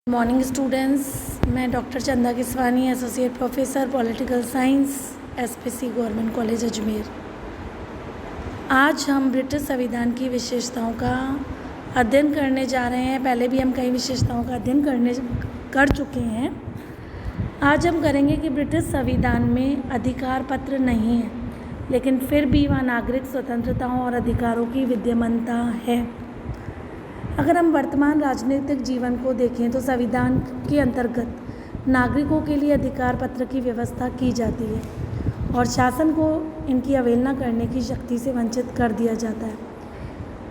Morning students, मैं doctor Chanda Kiswani, associate professor political science, SPC government college Ajmer. आज हम British संविधान की विशेषताओं का अध्ययन करने जा रहे हैं। पहले भी हम कई विशेषताओं का अध्ययन कर चुके हैं। आज हम करेंगे कि ब्रिटिश संविधान में अधिकार पत्र नहीं है, लेकिन फिर भी वहाँ नागरिक स्वतंत्रताओं और अधिकारों की विद्यमानता है। अगर हम वर्तमान राजनीतिक जीवन को देखें तो संविधान के अंतर्गत नागरिकों के लिए अधिकार पत्र की व्यवस्था की जाती है और शासन को इनकी अवहेलना करने की शक्ति से वंचित कर दिया जाता है।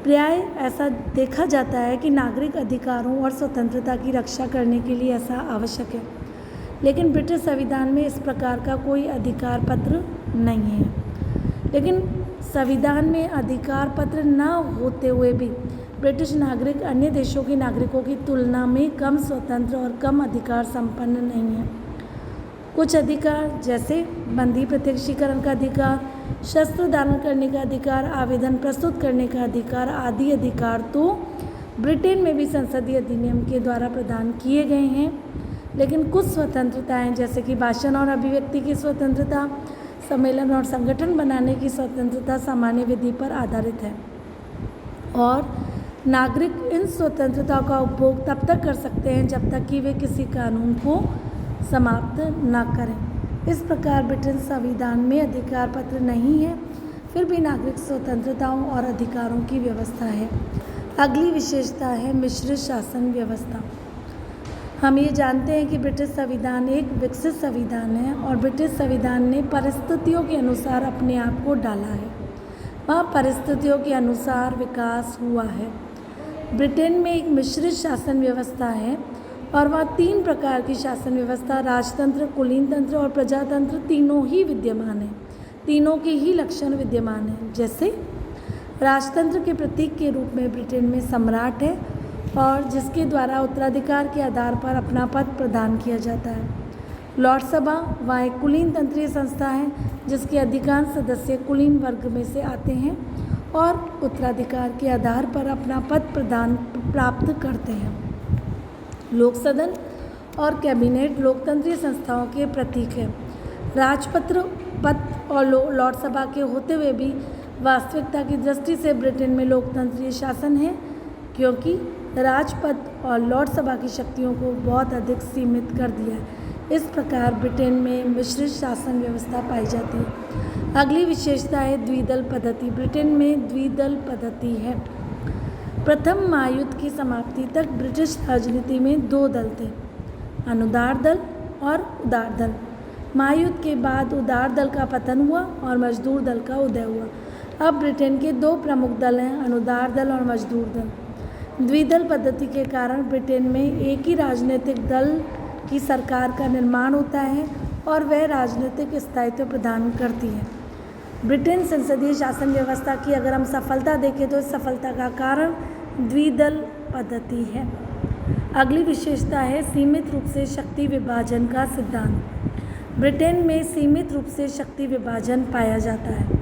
प्राय ऐसा देखा जाता है कि नागरिक अधिकारों और स्वतंत्रता की रक्षा करने के लिए ऐसा आवश्यक है, लेकिन ब्रिटिश संविधान में इस प्रकार का कोई अधिकार पत्र नहीं है। लेकिन संविधान में अधिकार पत्र न होते हुए भी ब्रिटिश नागरिक अन्य देशों के नागरिकों की तुलना में कम स्वतंत्र और कम अधिकार संपन्न नहीं है। कुछ अधिकार जैसे बंदी प्रत्यक्षीकरण का अधिकार, शस्त्र धारण करने का अधिकार, आवेदन प्रस्तुत करने का अधिकार आदि अधिकार तो ब्रिटेन में भी संसदीय अधिनियम के द्वारा प्रदान किए गए हैं, लेकिन कुछ स्वतंत्रताएं जैसे कि भाषण और अभिव्यक्ति की स्वतंत्रता, सम्मेलन और संगठन बनाने की स्वतंत्रता सामान्य विधि पर आधारित है और नागरिक इन स्वतंत्रताओं का उपभोग तब तक कर सकते हैं जब तक कि वे किसी कानून को समाप्त न करें। इस प्रकार ब्रिटिश संविधान में अधिकार पत्र नहीं है, फिर भी नागरिक स्वतंत्रताओं और अधिकारों की व्यवस्था है। अगली विशेषता है मिश्रित शासन व्यवस्था। हम ये जानते हैं कि ब्रिटिश संविधान एक विकसित संविधान है और ब्रिटिश संविधान ने परिस्थितियों के अनुसार अपने आप को डाला है। वहाँ परिस्थितियों के अनुसार विकास हुआ है। ब्रिटेन में एक मिश्रित शासन व्यवस्था है और वहाँ 3 प्रकार की शासन व्यवस्था, राजतंत्र, कुलीन तंत्र और प्रजातंत्र, तीनों ही विद्यमान हैं। तीनों के ही लक्षण विद्यमान हैं। जैसे राजतंत्र के प्रतीक के रूप में ब्रिटेन में सम्राट है और जिसके द्वारा उत्तराधिकार के आधार पर अपना पद प्रदान किया जाता है। लॉर्ड सभा वहाँ एक कुलीन तंत्रीय संस्था है जिसके अधिकांश सदस्य कुलीन वर्ग में से आते हैं और उत्तराधिकार के आधार पर अपना पद प्रदान प्राप्त करते हैं। लोक सदन और कैबिनेट लोकतंत्रीय संस्थाओं के प्रतीक हैं। राजपत्र पद और लॉर्ड सभा के होते हुए भी वास्तविकता की दृष्टि से ब्रिटेन में लोकतंत्रीय शासन है, क्योंकि राजपद और लॉर्ड सभा की शक्तियों को बहुत अधिक सीमित कर दिया है। इस प्रकार ब्रिटेन में मिश्रित शासन व्यवस्था पाई जाती है। अगली विशेषता है द्विदल पद्धति। ब्रिटेन में द्विदल पद्धति है। प्रथम महायुद्ध की समाप्ति तक ब्रिटिश राजनीति में 2 दल थे, अनुदार दल और उदार दल। महायुद्ध के बाद उदार दल का पतन हुआ और मजदूर दल का उदय हुआ। अब ब्रिटेन के 2 प्रमुख दल हैं, अनुदार दल और मजदूर दल। द्विदल पद्धति के कारण ब्रिटेन में एक ही राजनीतिक दल की सरकार का निर्माण होता है और वह राजनीतिक स्थायित्व प्रदान करती है। ब्रिटेन संसदीय शासन व्यवस्था की अगर हम सफलता देखें तो इस सफलता का कारण द्विदल पद्धति है। अगली विशेषता है सीमित रूप से शक्ति विभाजन का सिद्धांत। ब्रिटेन में सीमित रूप से शक्ति विभाजन पाया जाता है।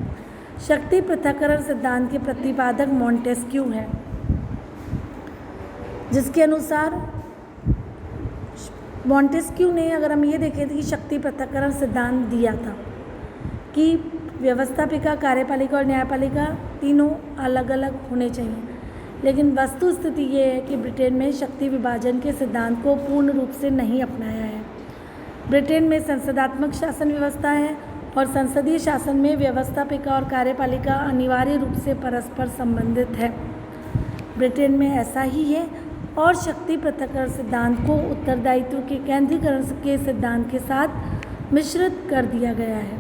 शक्ति पृथक्करण सिद्धांत के प्रतिपादक मॉन्टेस्क्यू है, जिसके अनुसार मॉन्टेस्क्यू ने, अगर हम ये देखें कि शक्ति पृथक्करण सिद्धांत दिया था कि व्यवस्थापिका, कार्यपालिका और न्यायपालिका तीनों अलग अलग होने चाहिए, लेकिन वस्तु स्थिति ये है कि ब्रिटेन में शक्ति विभाजन के सिद्धांत को पूर्ण रूप से नहीं अपनाया है। ब्रिटेन में संसदात्मक शासन व्यवस्था है और संसदीय शासन में व्यवस्थापिका और कार्यपालिका अनिवार्य रूप से परस्पर संबंधित है। ब्रिटेन में ऐसा ही है और शक्ति पृथक्करण सिद्धांत को उत्तरदायित्व के केंद्रीकरण के सिद्धांत के साथ मिश्रित कर दिया गया है।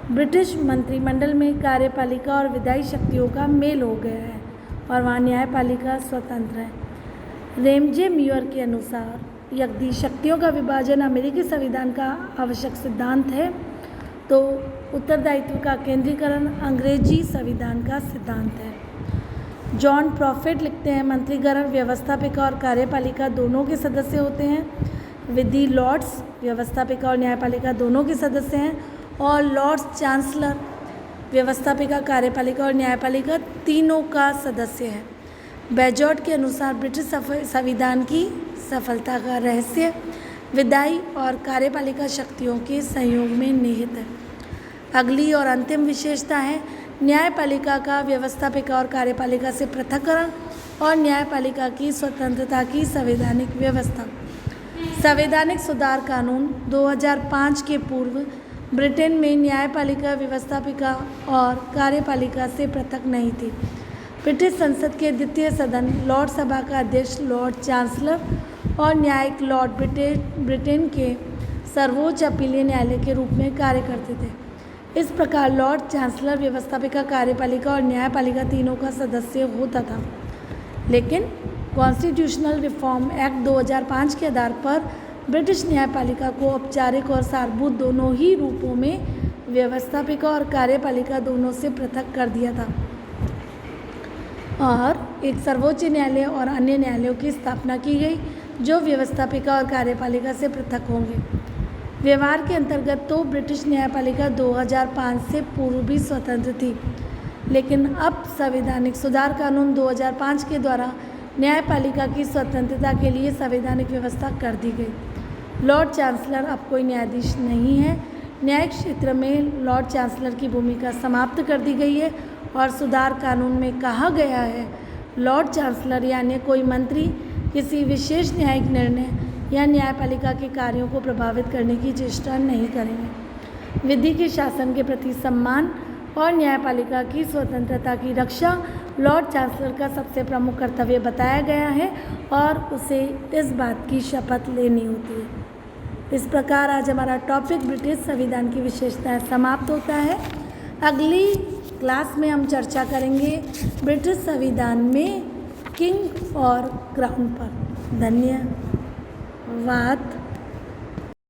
ब्रिटिश मंत्रिमंडल में कार्यपालिका और विधायी शक्तियों का मेल हो गया है और वहाँ न्यायपालिका स्वतंत्र है। रेमजे म्यूर के अनुसार यदि शक्तियों का विभाजन अमेरिकी संविधान का आवश्यक सिद्धांत है तो उत्तरदायित्व का केंद्रीकरण अंग्रेजी संविधान का सिद्धांत है। जॉन प्रॉफिट लिखते हैं, मंत्रीगण व्यवस्थापिका और कार्यपालिका दोनों के सदस्य होते हैं। विधि लॉर्ड्स व्यवस्थापिका और न्यायपालिका दोनों के सदस्य हैं और लॉर्ड्स चांसलर व्यवस्थापिका, कार्यपालिका और न्यायपालिका तीनों का सदस्य है। बेजोट के अनुसार ब्रिटिश संविधान की सफलता का रहस्य विधायी और कार्यपालिका शक्तियों के सहयोग में निहित है। अगली और अंतिम विशेषता है न्यायपालिका का व्यवस्थापिका और कार्यपालिका से पृथक्करण और न्यायपालिका की स्वतंत्रता की संवैधानिक व्यवस्था। संवैधानिक सुधार कानून 2005 के पूर्व ब्रिटेन में न्यायपालिका व्यवस्थापिका और कार्यपालिका से पृथक नहीं थी। ब्रिटिश संसद के द्वितीय सदन लॉर्ड सभा का अध्यक्ष लॉर्ड चांसलर और न्यायिक लॉर्ड ब्रिटेन के सर्वोच्च अपीलीय न्यायालय के रूप में कार्य करते थे। इस प्रकार लॉर्ड चांसलर व्यवस्थापिका, कार्यपालिका और न्यायपालिका तीनों का सदस्य होता था। लेकिन कॉन्स्टिट्यूशनल रिफॉर्म एक्ट 2005 के आधार पर ब्रिटिश न्यायपालिका को औपचारिक और सारभूत दोनों ही रूपों में व्यवस्थापिका और कार्यपालिका दोनों से पृथक कर दिया था और एक सर्वोच्च न्यायालय और अन्य न्यायालयों की स्थापना की गई जो व्यवस्थापिका और कार्यपालिका से पृथक होंगे। व्यवहार के अंतर्गत तो ब्रिटिश न्यायपालिका 2005 से पूर्व भी स्वतंत्र थी, लेकिन अब संवैधानिक सुधार कानून 2005 के द्वारा न्यायपालिका की स्वतंत्रता के लिए संवैधानिक व्यवस्था कर दी गई। लॉर्ड चांसलर अब कोई न्यायाधीश नहीं है। न्यायिक क्षेत्र में लॉर्ड चांसलर की भूमिका समाप्त कर दी गई है और सुधार कानून में कहा गया है लॉर्ड चांसलर या अन्य कोई मंत्री किसी विशेष न्यायिक निर्णय या न्यायपालिका के कार्यों को प्रभावित करने की चेष्टा नहीं करेंगे। विधि के शासन के प्रति सम्मान और न्यायपालिका की स्वतंत्रता की रक्षा लॉर्ड चांसलर का सबसे प्रमुख कर्तव्य बताया गया है और उसे इस बात की शपथ लेनी होती है। इस प्रकार आज हमारा टॉपिक ब्रिटिश संविधान की विशेषताएं समाप्त होता है। अगली क्लास में हम चर्चा करेंगे ब्रिटिश संविधान में किंग और क्राउन पर। धन्यवाद।